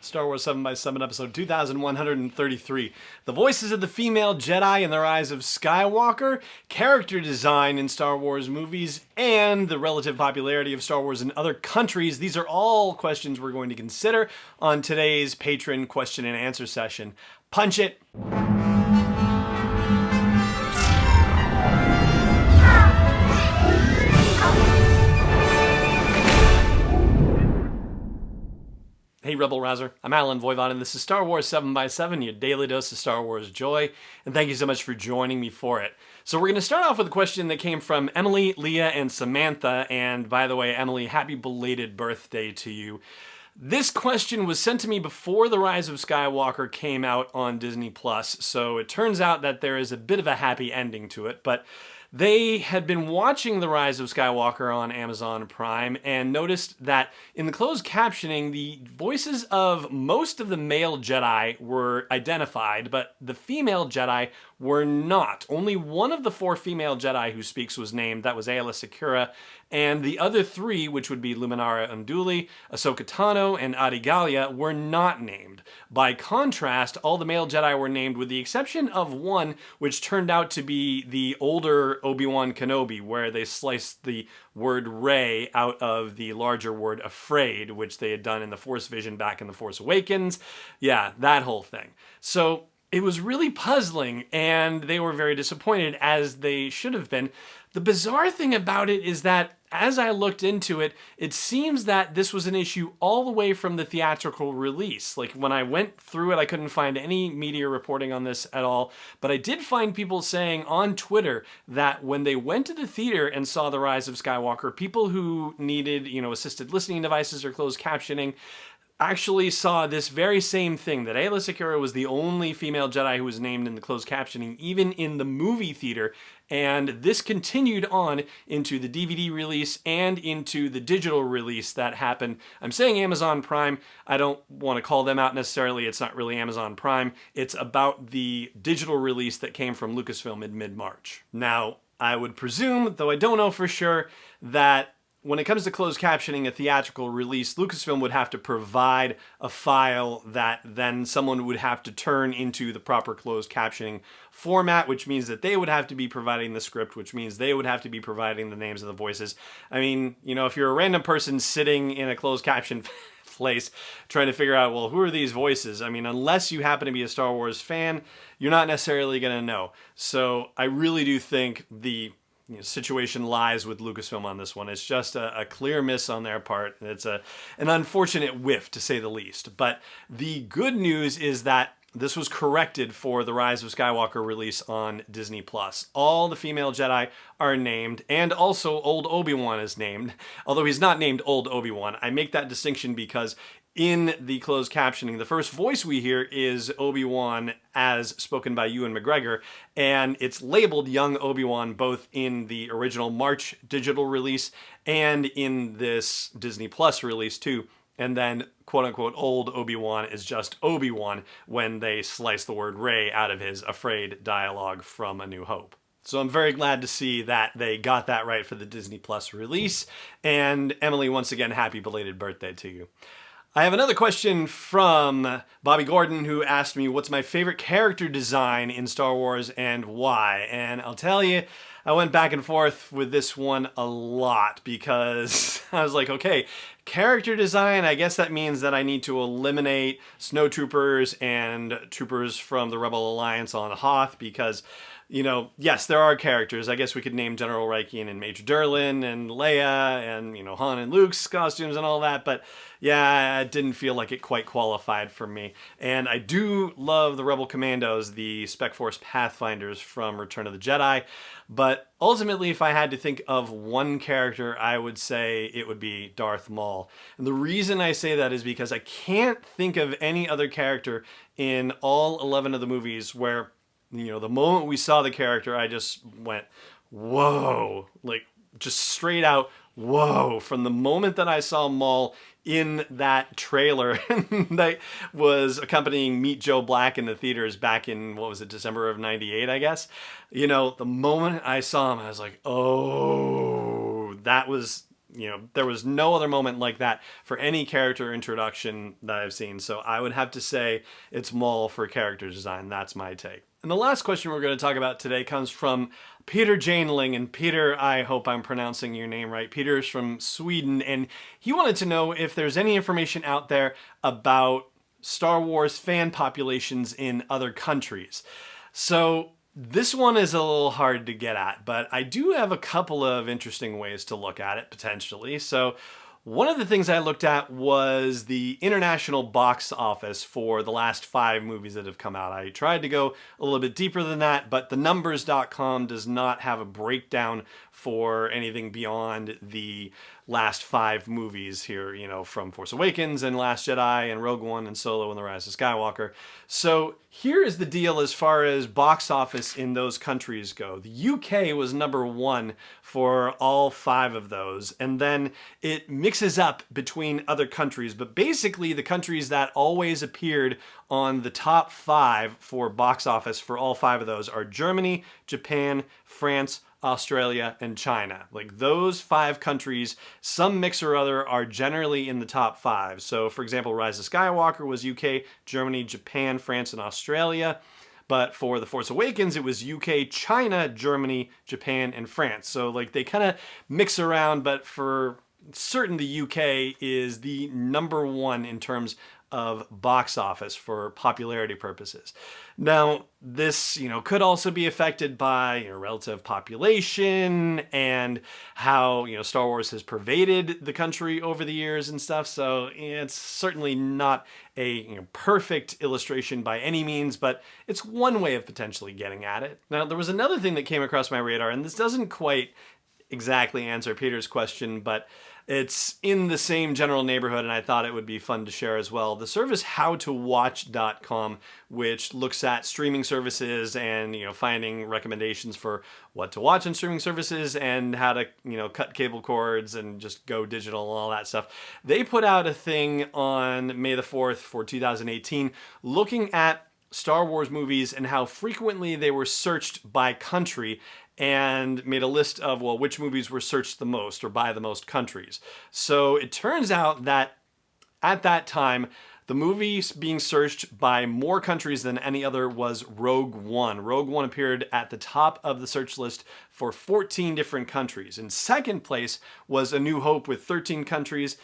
Star Wars 7x7, episode 2133. The voices of the female Jedi in the Rise of Skywalker, character design in Star Wars movies, and the relative popularity of Star Wars in other countries. These are all questions we're going to consider on today's Patron question and answer session. Punch it! Hey Rebel Rouser, I'm Alan Voivod, and this is Star Wars 7x7, your daily dose of Star Wars joy, and thank you so much for joining me for it. So we're going to start off with a question that came from Emily, Leah, and Samantha, and by the way, Emily, happy belated birthday to you. This question was sent to me before The Rise of Skywalker came out on Disney+, so it turns out that there is a bit of a happy ending to it, but they had been watching The Rise of Skywalker on Amazon Prime and noticed that in the closed captioning, the voices of most of the male Jedi were identified, but the female Jedi were not. Only one of the four female Jedi who speaks was named. That was Leah Secura, and the other three, which would be Luminara Unduli, Ahsoka Tano, and Adi Gallia, were not named. By contrast, all the male Jedi were named with the exception of one, which turned out to be the older Obi-Wan Kenobi, where they sliced the word Rey out of the larger word afraid, which they had done in the Force Vision back in The Force Awakens. Yeah, that whole thing. So it was really puzzling, and they were very disappointed, as they should have been. The bizarre thing about it is that as I looked into it, it seems that this was an issue all the way from the theatrical release. Like, when I went through it, I couldn't find any media reporting on this at all, but I did find people saying on Twitter that when they went to the theater and saw The Rise of Skywalker, people who needed, assisted listening devices or closed captioning actually saw this very same thing, that Leah Secura was the only female Jedi who was named in the closed captioning, even in the movie theater, and this continued on into the DVD release and into the digital release that happened. I'm saying Amazon Prime. I don't want to call them out necessarily. It's not really Amazon Prime. It's about the digital release that came from Lucasfilm in mid-March. Now, I would presume, though I don't know for sure, that when it comes to closed captioning a theatrical release, Lucasfilm would have to provide a file that then someone would have to turn into the proper closed captioning format, which means that they would have to be providing the script, which means they would have to be providing the names of the voices. I mean, if you're a random person sitting in a closed caption place trying to figure out, well, who are these voices? I mean, unless you happen to be a Star Wars fan, you're not necessarily going to know. So I really do think the situation lies with Lucasfilm on this one. It's just a clear miss on their part. It's an unfortunate whiff, to say the least. But the good news is that this was corrected for the Rise of Skywalker release on Disney+. All the female Jedi are named, and also Old Obi-Wan is named. Although he's not named Old Obi-Wan. I make that distinction because in the closed captioning, the first voice we hear is Obi-Wan as spoken by Ewan McGregor, and it's labeled Young Obi-Wan both in the original March digital release and in this Disney Plus release too. And then, quote-unquote, Old Obi-Wan is just Obi-Wan when they slice the word Rey out of his afraid dialogue from A New Hope. So I'm very glad to see that they got that right for the Disney Plus release. And Emily, once again, happy belated birthday to you. I have another question from Bobby Gordon, who asked me what's my favorite character design in Star Wars and why. And I'll tell you, I went back and forth with this one a lot because I was like, okay, character design, I guess that means that I need to eliminate snowtroopers and troopers from the Rebel Alliance on Hoth because, yes, there are characters. I guess we could name General Rykian and Major Durlin and Leia and, Han and Luke's costumes and all that, but yeah, it didn't feel like it quite qualified for me. And I do love the Rebel Commandos, the Spec Force Pathfinders from Return of the Jedi, but ultimately, if I had to think of one character, I would say it would be Darth Maul. And the reason I say that is because I can't think of any other character in all 11 of the movies where, the moment we saw the character, I just went, whoa, like just straight out, whoa, from the moment that I saw Maul in that trailer that was accompanying Meet Joe Black in the theaters back in, December of 98, I guess. The moment I saw him, I was like, oh, that was there was no other moment like that for any character introduction that I've seen. So I would have to say it's Maul for character design. That's my take. And the last question we're going to talk about today comes from Peter Janeling. And Peter, I hope I'm pronouncing your name right. Peter is from Sweden, and he wanted to know if there's any information out there about Star Wars fan populations in other countries. So this one is a little hard to get at, but I do have a couple of interesting ways to look at it, potentially. So one of the things I looked at was the international box office for the last 5 movies that have come out. I tried to go a little bit deeper than that, but thenumbers.com does not have a breakdown for anything beyond the last 5 movies here, from Force Awakens and Last Jedi and Rogue One and Solo and The Rise of Skywalker. So here is the deal as far as box office in those countries go. The UK was number 1 for all 5 of those, and then it mixes up between other countries, but basically the countries that always appeared on the top 5 for box office for all 5 of those are Germany, Japan, France, Australia, and China. Like those 5 countries, some mix or other, are generally in the top 5. So for example, Rise of Skywalker was UK, Germany, Japan, France, and Australia. But for The Force Awakens, it was UK, China, Germany, Japan, and France. So like they kind of mix around, but for certain the UK is the number 1 in terms of box office for popularity purposes. Now, this, could also be affected by relative population and how, Star Wars has pervaded the country over the years and stuff. So it's certainly not a perfect illustration by any means, but it's one way of potentially getting at it. Now, there was another thing that came across my radar, and this doesn't quite exactly answer Peter's question, but it's in the same general neighborhood, and I thought it would be fun to share as well. The service howtowatch.com, which looks at streaming services and, finding recommendations for what to watch on streaming services and how to, cut cable cords and just go digital and all that stuff. They put out a thing on May the 4th for 2018 looking at Star Wars movies and how frequently they were searched by country, and made a list of, which movies were searched the most or by the most countries. So it turns out that at that time, the movie being searched by more countries than any other was Rogue One. Rogue One appeared at the top of the search list for 14 different countries. In second place was A New Hope with 13 countries.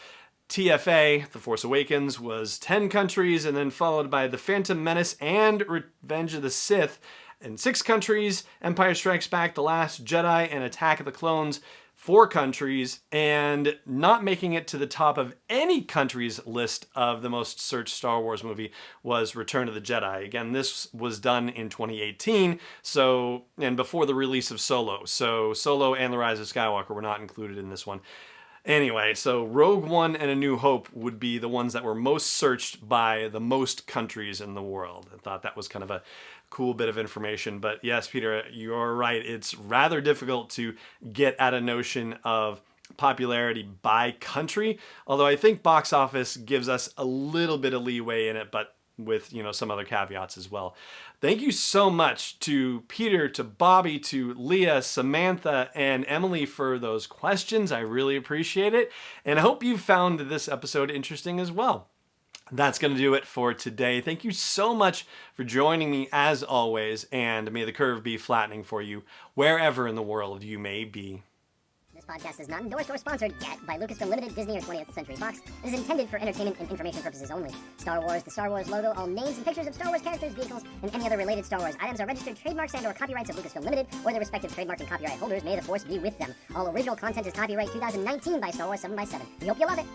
TFA, The Force Awakens, was 10 countries, and then followed by The Phantom Menace and Revenge of the Sith in 6 countries, Empire Strikes Back, The Last Jedi, and Attack of the Clones, 4 countries, and not making it to the top of any country's list of the most searched Star Wars movie was Return of the Jedi. Again, this was done in 2018, and before the release of Solo. So Solo and The Rise of Skywalker were not included in this one. Anyway, so Rogue One and A New Hope would be the ones that were most searched by the most countries in the world. I thought that was kind of a cool bit of information. But yes, Peter, you're right. It's rather difficult to get at a notion of popularity by country, although I think box office gives us a little bit of leeway in it, but with some other caveats as well. Thank you so much to Peter, to Bobby, to Leah, Samantha, and Emily for those questions. I really appreciate it, and I hope you found this episode interesting as well. That's going to do it for today. Thank you so much for joining me as always, and may the curve be flattening for you wherever in the world you may be. This podcast is not endorsed or sponsored yet by Lucasfilm Limited, Disney, or 20th Century Fox. It is intended for entertainment and information purposes only. Star Wars, the Star Wars logo, all names and pictures of Star Wars characters, vehicles, and any other related Star Wars items are registered trademarks and/or copyrights of Lucasfilm Limited or their respective trademark and copyright holders. May the Force be with them. All original content is copyright 2019 by Star Wars 7x7. We hope you love it.